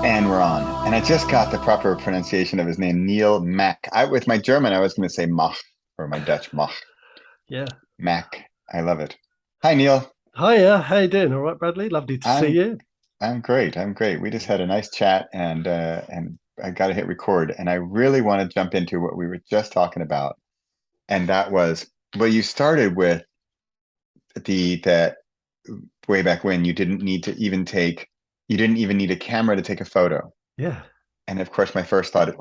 And we're on. And I just got the proper pronunciation of his name, Neil Mach. With my German, I was going to say Mach, or my Dutch Mach. Yeah. Mach. I love it. Hi, Neil. Hiya, how you doing? All right, Bradley? Lovely to see I'm you. I'm great. I'm great. We just had a nice chat, and I got to hit record. And I really want to jump into what we were just talking about, and that was, well, you started with that way back when you didn't even need a camera to take a photo. Yeah. And of course, my first thought is,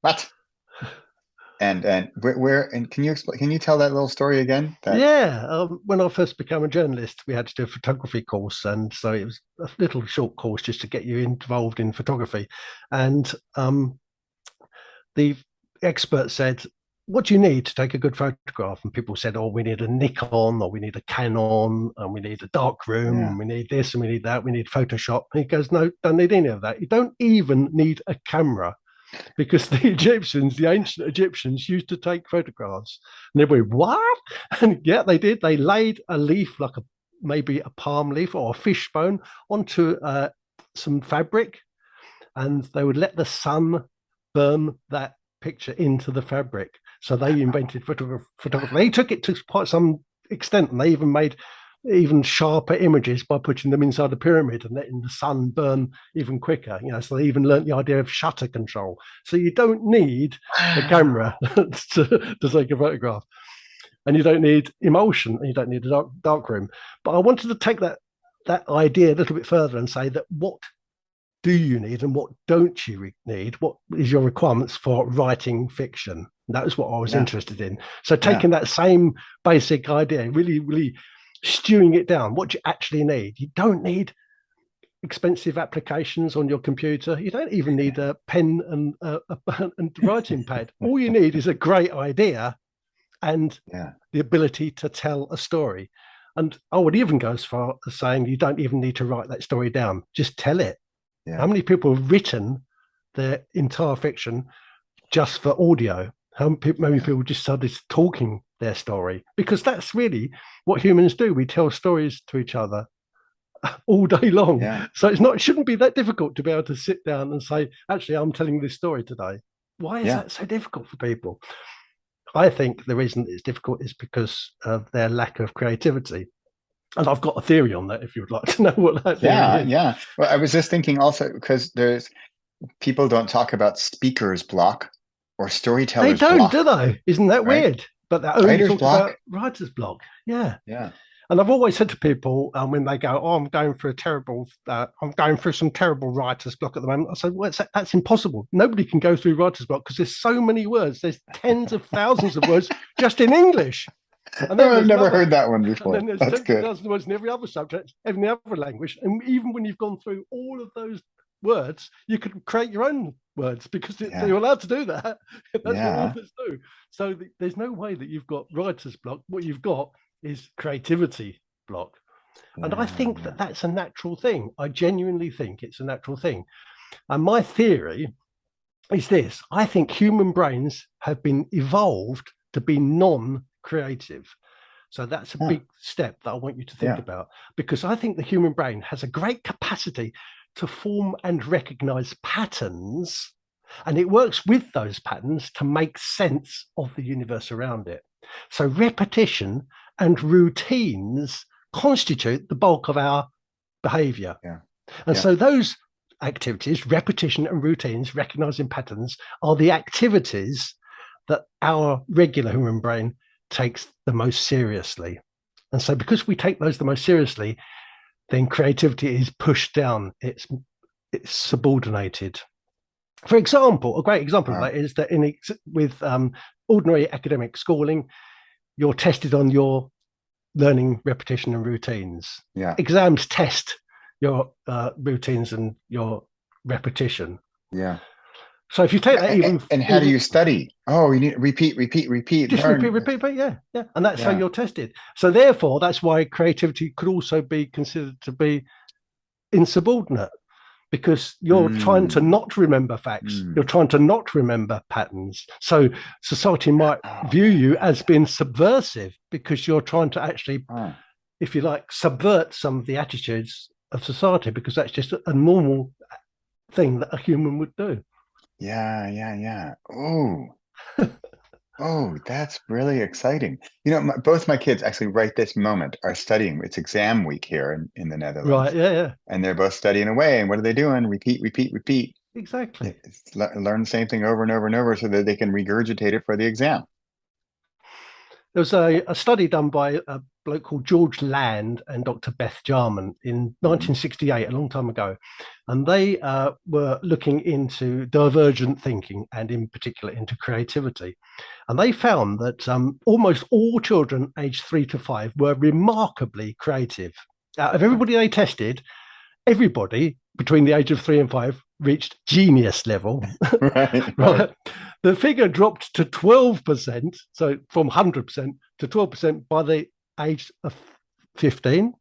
what? And where, can you explain? Can you tell that little story again? That Yeah. When I first became a journalist, we had to do a photography course. And so it was a little short course just to get you involved in photography. And the expert said, what do you need to take a good photograph? And people said, oh, we need a Nikon or we need a Canon and we need a dark room yeah. and we need this and we need that. We need Photoshop. And he goes, no, don't need any of that. You don't even need a camera because the Egyptians, the ancient Egyptians, used to take photographs. And they were, what? And yeah, they did. They laid a leaf, like maybe a palm leaf or a fishbone, onto some fabric, and they would let the sun burn that picture into the fabric. So they invented photography. They took it to quite some extent, and they even made even sharper images by putting them inside the pyramid and letting the sun burn even quicker. So they even learned the idea of shutter control. So you don't need a camera Wow. to take a photograph, and you don't need emulsion, and you don't need a dark room. But I wanted to take that idea a little bit further and say that what do you need and what don't you need? What is your requirements for writing fiction? That was what I was Yeah. interested in. So Yeah. taking that same basic idea, really, really stewing it down, what do you actually need? You don't need expensive applications on your computer. You don't even need a pen and writing pad. All you need is a great idea and Yeah. the ability to tell a story. And I would even go as far as saying you don't even need to write that story down. Just tell it. How Yeah. many people have written their entire fiction just for audio? Many Yeah. people just started talking their story because that's really what humans do. We tell stories to each other all day long. Yeah. So it shouldn't be that difficult to be able to sit down and say, actually, I'm telling this story today. Why is Yeah. that so difficult for people? I think the reason it's difficult is because of their lack of creativity. And I've got a theory on that if you would like to know what that theory Yeah. is. Yeah. Well, I was just thinking also because there's people don't talk about speaker's block or They storyteller's don't, do block, they? Isn't that right? weird? But they only Writer's talk block. about writer's block. Yeah. Yeah. And I've always said to people when they go, "Oh, I'm going through some terrible writer's block at the moment." I said, "Well, that's impossible. Nobody can go through writer's block because there's so many words. There's tens of thousands of words just in English, and then Oh, I've there's never another, heard that one and before. then there's That's tens of good. thousands of words in every other subject, every other language. And even when you've gone through all of those words, you could create your own words because Yeah. you're allowed to do that. That's what Yeah. authors do. So there's no way that you've got writer's block. What you've got is creativity block. And I Yeah. think that Yeah. that's a natural thing. I genuinely think it's a natural thing. And my theory is this: I think human brains have been evolved to be non creative. So that's a Huh. big step that I want you to think Yeah. about because I think the human brain has a great capacity to form and recognize patterns. And it works with those patterns to make sense of the universe around it. So repetition and routines constitute the bulk of our behavior. Yeah. And Yeah. so those activities, repetition and routines, recognizing patterns, are the activities that our regular human brain takes the most seriously. And so because we take those the most seriously, then creativity is pushed down. It's subordinated. For example, a great example of Wow. that is that with ordinary academic schooling, you're tested on your learning repetition and routines. Yeah. Exams test your routines and your repetition. Yeah. So if you take that And how do even you study? Oh, you need repeat, repeat, repeat, just repeat, learn. repeat, repeat, yeah, yeah, and that's how Yeah. you're tested. So therefore, that's why creativity could also be considered to be insubordinate because you're trying to Mm. not remember facts, you're Mm. trying to not remember patterns. So society might Oh, view you man. as being subversive because you're trying to actually, Huh. if you like, subvert some of the attitudes of society because that's just a normal thing that a human would do. Yeah, yeah, yeah. Oh, oh, that's really exciting. Both my kids actually right this moment are studying. It's exam week here in the Right? Netherlands, Yeah, yeah, and they're both studying away. And what are they doing? Repeat, repeat, repeat. exactly. Learn the same thing over and over and over so that they can regurgitate it for the exam. There was a study done by a bloke called George Land and Dr. Beth Jarman in Hmm. 1968, a long time ago. And they were looking into divergent thinking and, in particular, into creativity. And they found that almost all children aged 3 to 5 were remarkably creative. Out of everybody they tested, everybody between the age of 3 and 5 reached genius level. Right, right. Right. The figure dropped to 12%, so from 100% to 12% by the age of 15.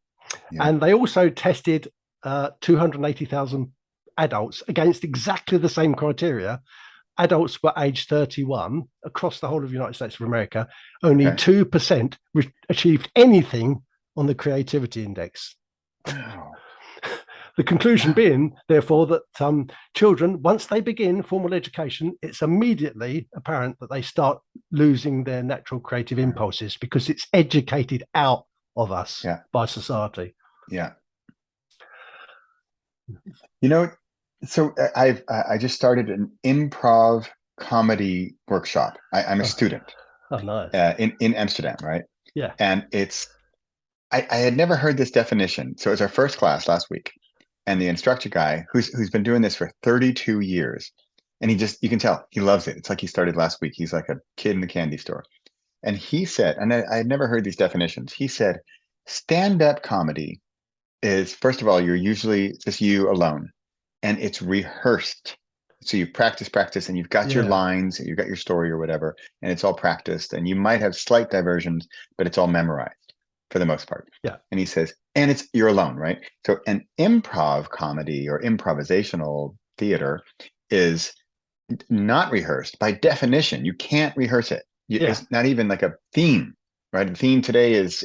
Yeah. And they also tested 280,000 adults against exactly the same criteria. Adults were aged 31 across the whole of the United States of America. Only Okay. 2% achieved anything on the creativity index. Wow. The conclusion Wow. being, therefore, that children, once they begin formal education, it's immediately apparent that they start losing their natural creative Wow. impulses because it's educated out of us Yeah. by society. Yeah. You know, so I just started an improv comedy workshop. I'm a Oh, student oh nice. in Amsterdam, right? Yeah. And I had never heard this definition. So it was our first class last week, and the instructor guy who's been doing this for 32 years, and you can tell he loves it. It's like he started last week. He's like a kid in the candy store. And he said, and I had never heard these definitions. He said, stand-up comedy is, first of all, you're usually just you alone, and it's rehearsed. So you practice, practice, and you've got your Yeah. lines, you've got your story or whatever, and it's all practiced. And you might have slight diversions, but it's all memorized for the most part. Yeah. And he says, and you're alone, right? So an improv comedy or improvisational theater is not rehearsed by definition. You can't rehearse it. Yeah. It's not even like a theme, right? The theme today is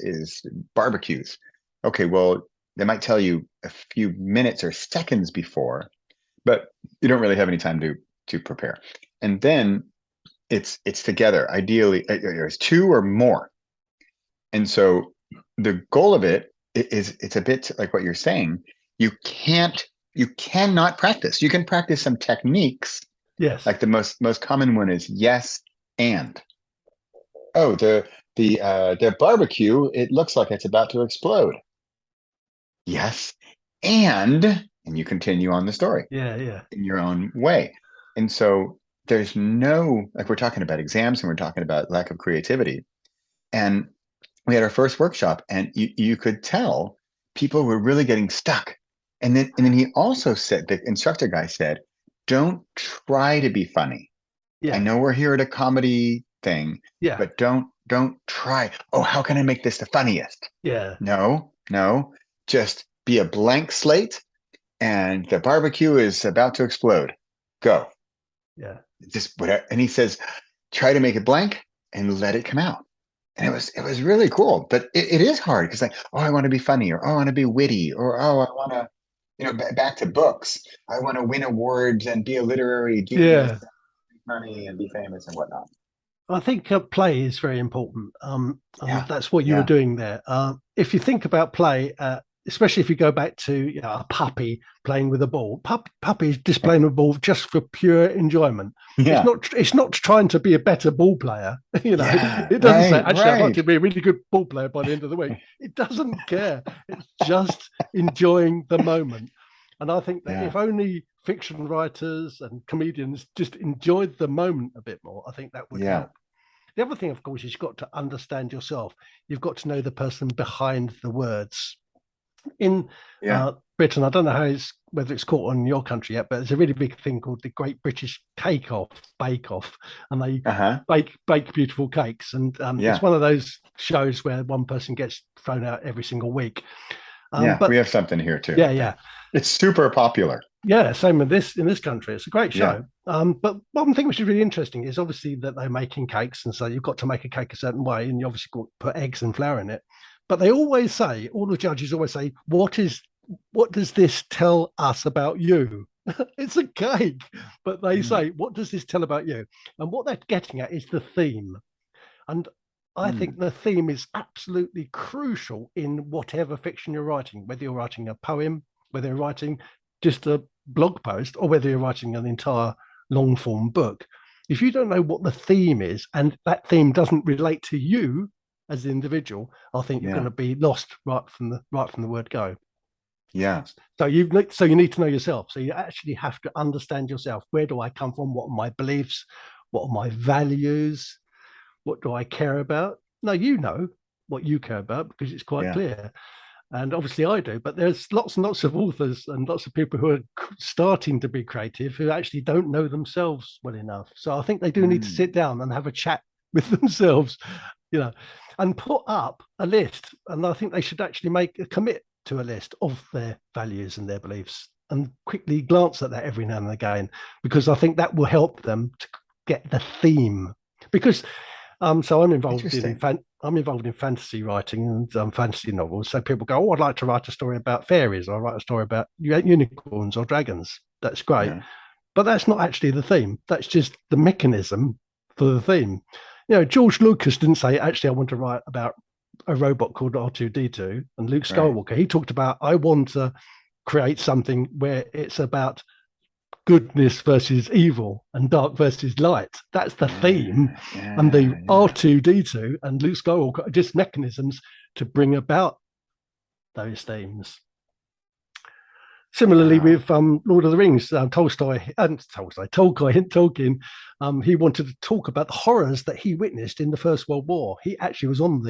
barbecues. Okay, well, they might tell you a few minutes or seconds before, but you don't really have any time to prepare. And then it's together. Ideally, it's two or more. And so the goal of it is it's a bit like what you're saying. You cannot practice. You can practice some techniques. Yes. Like the most common one is yes and. Oh, the barbecue, it looks like it's about to explode. Yes, and you continue on the story Yeah. Yeah. in your own way. And so there's no, like, we're talking about exams and we're talking about lack of creativity. And we had our first workshop, and you could tell people were really getting stuck. And then he also said, the instructor guy said, don't try to be funny. I Yeah. know we're here at a comedy thing, Yeah. but don't try. Oh, how can I make this the funniest? Yeah. No, no, just be a blank slate, and the barbecue is about to explode. Go. Yeah. Just whatever. And he says, try to make it blank and let it come out. And it was really cool, but it is hard because, like, oh, I want to be funny, or oh, I want to be witty, or oh, I want to, back to books. I want to win awards and be a literary genius, Yeah. money, and be famous and whatnot. I think play is very important. And Yeah, that's what you were yeah, doing there. If you think about play, especially if you go back to a puppy playing with a ball, puppy is displaying a ball just for pure enjoyment. It's yeah, not. It's not trying to be a better ball player. yeah. It doesn't say, Right, "Actually, I'd like right. to be a really good ball player by the end of the week." It doesn't care. It's just enjoying the moment. And I think that Yeah, if only fiction writers and comedians just enjoyed the moment a bit more, I think that would yeah, help. The other thing, of course, is you've got to understand yourself. You've got to know the person behind the words. In yeah. Britain, I don't know whether it's caught on in your country yet, but there's a really big thing called the Great British Bake Off, and they Uh-huh. bake beautiful cakes. And it's Yeah, one of those shows where one person gets thrown out every single week. yeah. We But have something here too. yeah, yeah. It's super popular. Yeah, same with this in this country. It's a great Yeah, show. But one thing which is really interesting is obviously that they're making cakes, and so you've got to make a cake a certain way, and you obviously got to put eggs and flour in it. But they all the judges always say, what does this tell us about you? It's a cake. But they Mm, say, what does this tell about you? And what they're getting at is the theme. And I think mm, the theme is absolutely crucial in whatever fiction you're writing, whether you're writing a poem, whether you're writing just a blog post, or whether you're writing an entire long form book. If you don't know what the theme is and that theme doesn't relate to you as an individual, I think you're going yeah, to be lost right from the word go. yeah, So you need to know yourself. So you actually have to understand yourself. Where do I come from? What are my beliefs? What are my values? What do I care about? No, you know what you care about because it's quite yeah. clear. And obviously I do, but there's lots and lots of authors and lots of people who are starting to be creative who actually don't know themselves well enough. So I think they do need to Mm, sit down and have a chat with themselves, you know, and put up a list. And I think they should actually make a commit to a list of their values and their beliefs and quickly glance at that every now and again, because I think that will help them to get the theme. Because so interesting. I'm involved in fantasy writing and fantasy novels. So people go, "Oh, I'd like to write a story about fairies, or write a story about unicorns or dragons." That's great, Yeah, but that's not actually the theme. That's just the mechanism for the theme. George Lucas didn't say, "Actually, I want to write about a robot called R2D2." And Luke right. Skywalker, he talked about, "I want to create something where it's about goodness versus evil and dark versus light." That's the theme. Yeah, And the yeah, yeah, R2D2 and Luke Skywalker are just mechanisms to bring about those themes. Similarly, wow. with Lord of the Rings, Tolkien, he wanted to talk about the horrors that he witnessed in the First World War. He actually was in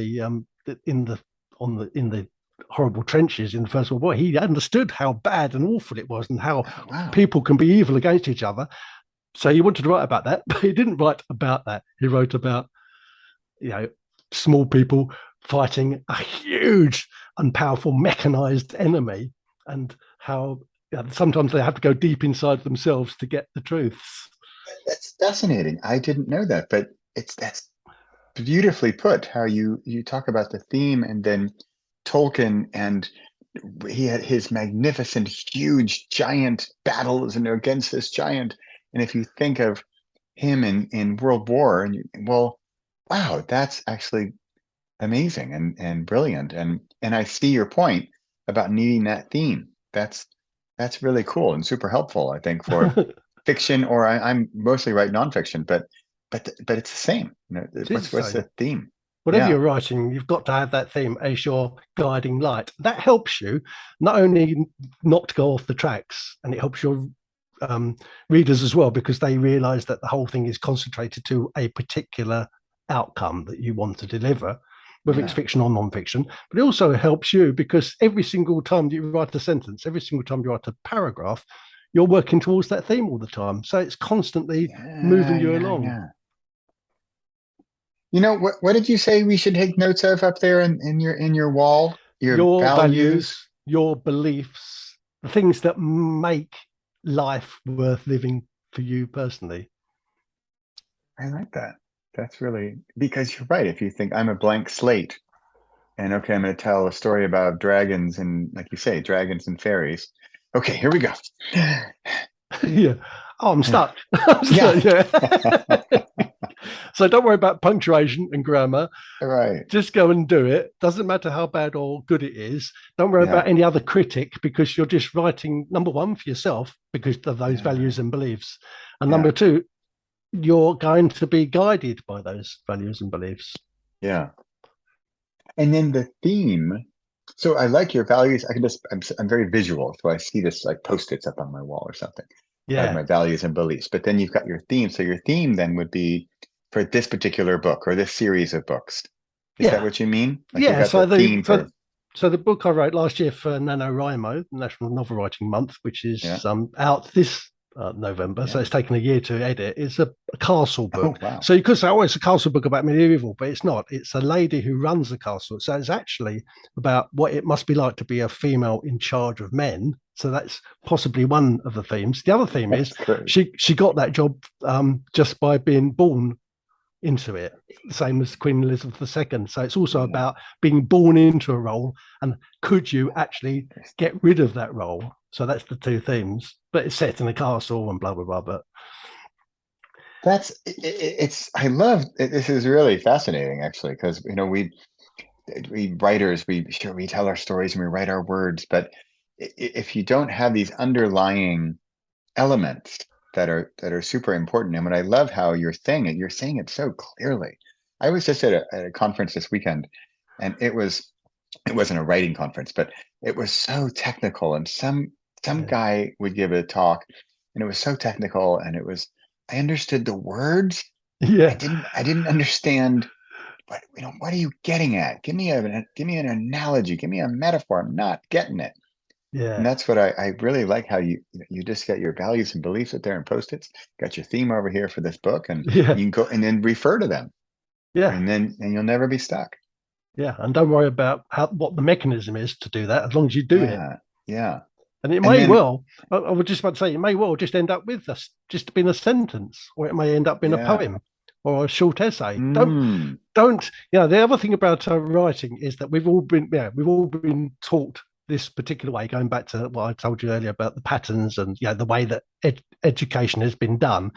the horrible trenches in the First World War. He understood how bad and awful it was, and how Oh, wow. people can be evil against each other. So he wanted to write about that, but he didn't write about that. He wrote about, you know, small people fighting a huge and powerful mechanized enemy, and how sometimes they have to go deep inside themselves to get the truths. That's fascinating. I didn't know that, but that's beautifully put. How you talk about the theme, and then Tolkien, and he had his magnificent, huge, giant battles, and against this giant. And if you think of him in World War, and well, wow, that's actually amazing and brilliant. And I see your point about needing that theme. That's really cool and super helpful, I think, for fiction, or I'm mostly write nonfiction, but it's the same. It is the What's same. the theme? Whatever Yeah, you're writing, you've got to have that theme as your guiding light. That helps you not only not to go off the tracks, and it helps your um, readers as well, because they realize that the whole thing is concentrated to a particular outcome that you want to deliver, whether it's yeah, fiction or non-fiction. But it also helps you because every single time you write a sentence, every single time you write a paragraph, you're working towards that theme all the time. So it's constantly moving yeah, you yeah, along. yeah. What did you say we should take notes of up there in your wall? Your Your values? values, your beliefs, the things that make life worth living for you personally. I like that. That's really because you're right. If you think I'm a blank slate, and okay, I'm going to tell a story about dragons and, like you say, dragons and fairies. Okay, here we go. Yeah. Oh, I'm stuck. So, Yeah, yeah. So don't worry about punctuation and grammar. right. Just go and do it. Doesn't matter how bad or good it is. Don't worry Yeah, about any other critic, because you're just writing, number one, for yourself because of those yeah, values and beliefs. And yeah, number two, you're going to be guided by those values and beliefs. yeah. And then the theme. So I like your values. I'm very visual, so I see this like post-its up on my wall or something. I have Yeah. my values and beliefs, but then you've got your theme. So your theme then would be for this particular book or this series of books. Is that Yeah. what you mean? Like you've Yeah. got So the the theme so for, so the book I wrote last year for NaNoWriMo, National Novel Writing Month, which is yeah, out this November, so yeah. it's taken a year to edit. It's a castle Oh, book. wow. So you could say, oh, it's a castle book about medieval, but it's not. It's a lady who runs a castle. So it's actually about what it must be like to be a female in charge of men. So that's possibly one of the themes. The other theme is That's great. she got that job just by being born into it, same as Queen Elizabeth II. So it's also Yeah, about being born into a role, and could you actually interesting. get rid of that role? So that's the two themes. But it's set in a castle and blah blah blah. But It's I love this is really fascinating actually because we writers we tell our stories and we write our words, but if you don't have these underlying elements that are super important, and what I love how you're saying it so clearly. I was just at a conference this weekend, and it wasn't a writing conference, but it was so technical, and some yeah, guy would give a talk, and it was so technical, and it was I understood the words, but yeah, I didn't understand what are you getting at? Give me an analogy, give me a metaphor. I'm not getting it. And yeah, that's what I really like how you just get your values and beliefs up there and post-its, got your theme over here for this book, and yeah, you can go and then refer to them, yeah, and you'll never be stuck. yeah. And don't worry about what the mechanism is to do that, as long as you do it. Yeah, yeah. And it And may then well, I was just about to say, it may well just end up with us, just being a sentence, or it may end up being a yeah. poem or a short essay. Mm, Don't, the other thing about writing is that we've all been taught this particular way, going back to what I told you earlier about the patterns and, the way that education has been done.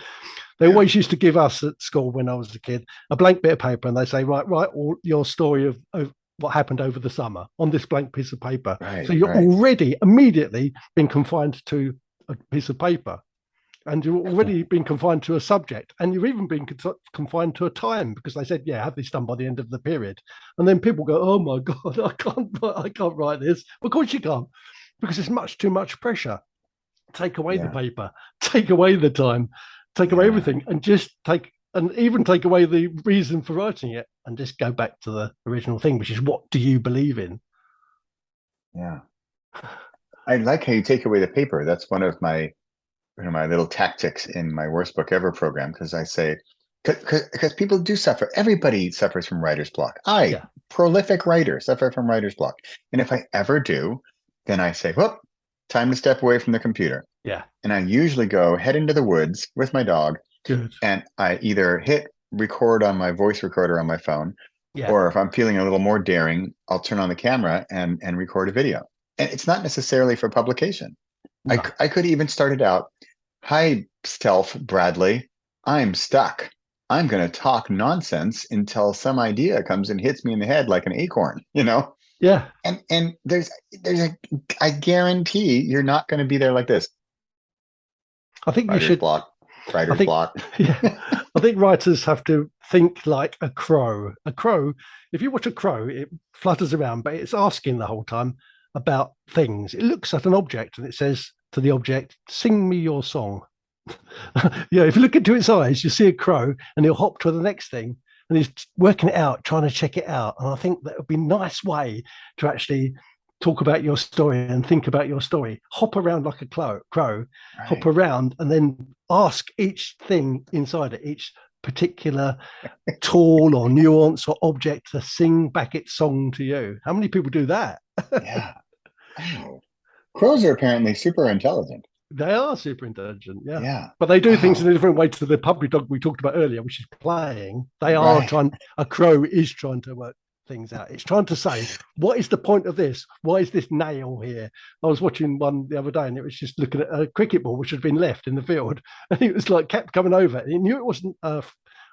They yeah, always used to give us at school when I was a kid a blank bit of paper, and they say, write all your story of what happened over the summer on this blank piece of paper. So right, you're right. already immediately been confined to a piece of paper, and you've already been confined to a subject, and you've even been confined to a time, because they said, have this done by the end of the period. And then people go, oh my God, I can't write this. Of course you can't, because it's much too much pressure. Take away the Yeah, paper, take away the time, take away yeah, everything, and just and even take away the reason for writing it, and just go back to the original thing, which is, what do you believe in? yeah. I like how you take away the paper. That's one of my little tactics in my worst book ever program, because I say because people do suffer. Everybody suffers from writer's block. I, Yeah, prolific writer, suffer from writer's block. And if I ever do, then I say, whoop, time to step away from the computer. yeah, And I usually go head into the woods with my dog, good, and I either hit record on my voice recorder on my phone, yeah, or if I'm feeling a little more daring, I'll turn on the camera and record a video. And it's not necessarily for publication. no, I could even start it out. Hi, Stealth Bradley. I'm stuck. I'm going to talk nonsense until some idea comes and hits me in the head like an acorn, yeah. And there's a I guarantee you're not going to be there like this. I think you Writer's should. block, I writer's think, block. yeah, I think writers have to think like a crow. A crow, if you watch a crow, it flutters around, but it's asking the whole time about things. It looks at an object and it says to the object, "Sing me your song." If you look into its eyes, you see a crow, and he'll hop to the next thing, and he's working it out, trying to check it out. And I think that would be a nice way to actually talk about your story and think about your story. Hop around like a crow, hop Right. around, and then ask each thing inside it, each particular tool or nuance or object, to sing back its song to you. How many people do that? Yeah. Wow. Crows are apparently super intelligent. They are super intelligent, yeah. Yeah. But they do things in Wow. a different way to the puppy dog we talked about earlier, which is playing. They are Right. trying, a crow is trying to work things out. It's trying to say, what is the point of this? Why is this nail here? I was watching one the other day, and it was just looking at a cricket ball which had been left in the field. And it was like, kept coming over. It knew it wasn't a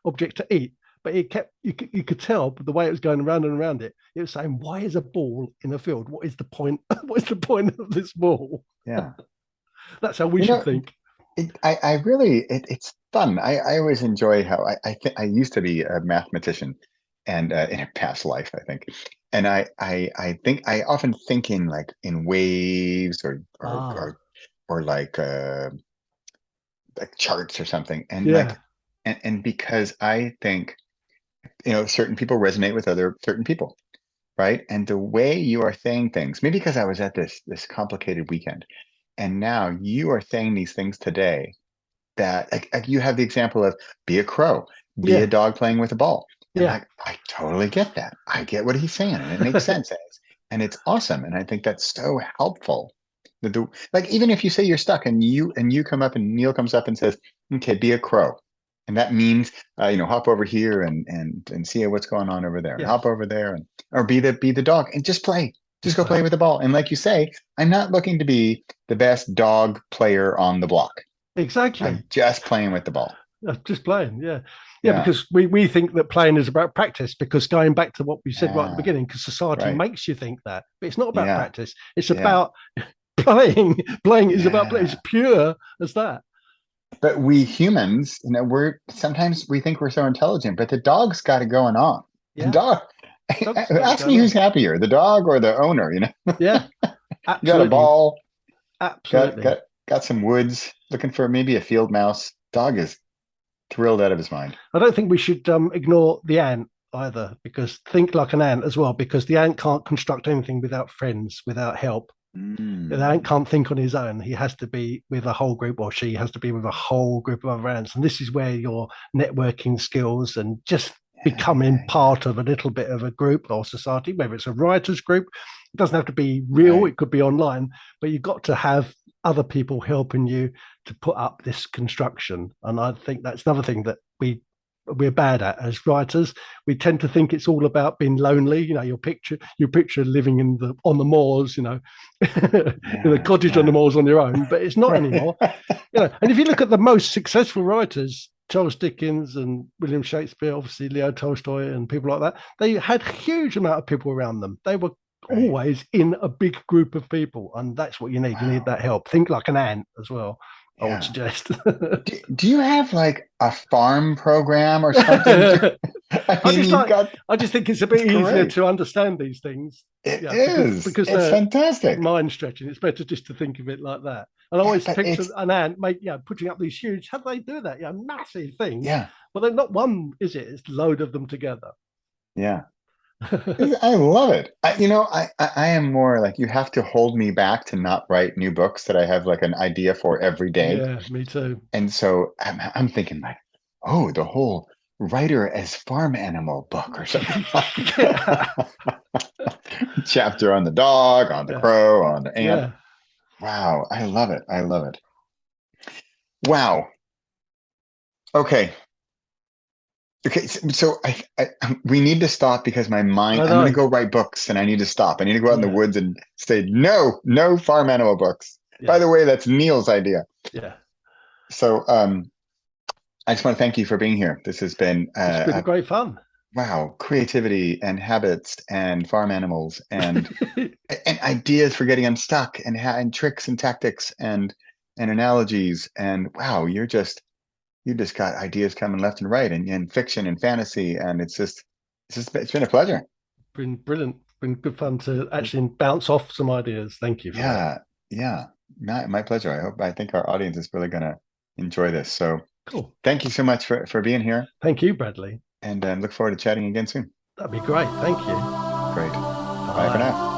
object to eat, but it kept, you could tell the way it was going around and around it. It was saying, why is a ball in a field? What is the point? What is the point of this ball? Yeah. That's how we You should know, think. I really, it's fun. I always enjoy how I think I used to be a mathematician, and in a past life, I think. And I think I often think in like in waves Ah, or like charts or something. And yeah, like, and because I think, certain people resonate with other certain people, right? And the way you are saying things, maybe because I was at this complicated weekend, and now you are saying these things today that like you have the example of be a crow, be a yeah, dog playing with a ball. And yeah, like I totally get that. I get what he's saying, and it makes sense. And it's awesome. And I think that's so helpful. Like even if you say you're stuck and you come up and Neil comes up and says, okay, be a crow. And that means hop over here and see what's going on over there, and yeah, hop over there, and or be the dog and just play. Just That's go right. play with the ball. And like you say, I'm not looking to be the best dog player on the block. Exactly. I'm just playing with the ball. Just playing. Yeah. Yeah. Yeah. Because we think that playing is about practice, because going back to what we said right at the Yeah. beginning, because society Right. makes you think that. But it's not about Yeah. practice. It's Yeah. about playing. Playing is about play. It's Yeah. pure as that. But we humans, we're sometimes we think we're so intelligent, but the dog's got it going on. The Yeah. dog, Dog's got it ask me going who's on. happier, the dog or the owner, Yeah. You got a Absolutely. ball, got Absolutely. got got some woods, looking for maybe a field mouse. Dog is thrilled out of his mind. I don't think we should ignore the ant either, because think like an ant as well, because the ant can't construct anything without friends, without help. The ant Mm, can't think on his own. He has to be with a whole group, or she has to be with a whole group of other ants. And this is where your networking skills and just yeah, becoming yeah, yeah. part of a little bit of a group or society, whether it's a writers group, it doesn't have to be real, Right. it could be online, but you've got to have other people helping you to put up this construction. And I think that's another thing that we're bad at as writers. We tend to think it's all about being lonely. Your picture living in the on the moors, in a Yeah, cottage on the yeah. moors on your own, but it's not Right. anymore. And if you look at the most successful writers, Charles Dickens and William Shakespeare, obviously Leo Tolstoy and people like that, they had a huge amount of people around them. They were Right. always in a big group of people, and that's what you need. You need Wow. that help. Think like an ant as well, I would Yeah. suggest. Do you have like a farm program or something? I I mean, just you've like got, I just think it's a it's bit easier great. to understand these things. It Yeah, because is. because It's they're fantastic. mind stretching. It's better just to think of it like that. And I Yeah, always but picture it's, an ant putting up these huge. How do they do that? Massive things. yeah, But they're not one, is it? It's a load of them together. yeah. I love it. I am more like you have to hold me back to not write new books that I have like an idea for every day. Yeah, me too. And so I'm thinking like, oh, the whole writer as farm animal book or something like Yeah, that. Chapter on the dog, on the yeah, crow, on the ant. yeah. Wow, I love it. I love it. Wow. Okay. Okay, so we need to stop because my mind, I I'm going to know. go write books and I need to stop. I need to go out in the Yeah, woods and say, no, no farm animal books. By yeah, the way, that's Neil's idea. yeah. So I just want to thank you for being here. This has been It's been great fun. wow, creativity and habits and farm animals and ideas for getting unstuck and tricks and tactics and analogies. And wow, you just got ideas coming left and right and fiction and fantasy. And it's been a pleasure. Been brilliant. Been good fun to actually bounce off some ideas. Thank you for that. Yeah, yeah. My pleasure. I think our audience is really gonna enjoy this. So Cool. thank you so much for being here Thank you, Bradley. and look forward to chatting again soon. That'd be great. Thank you. Great. Bye for Bye. now.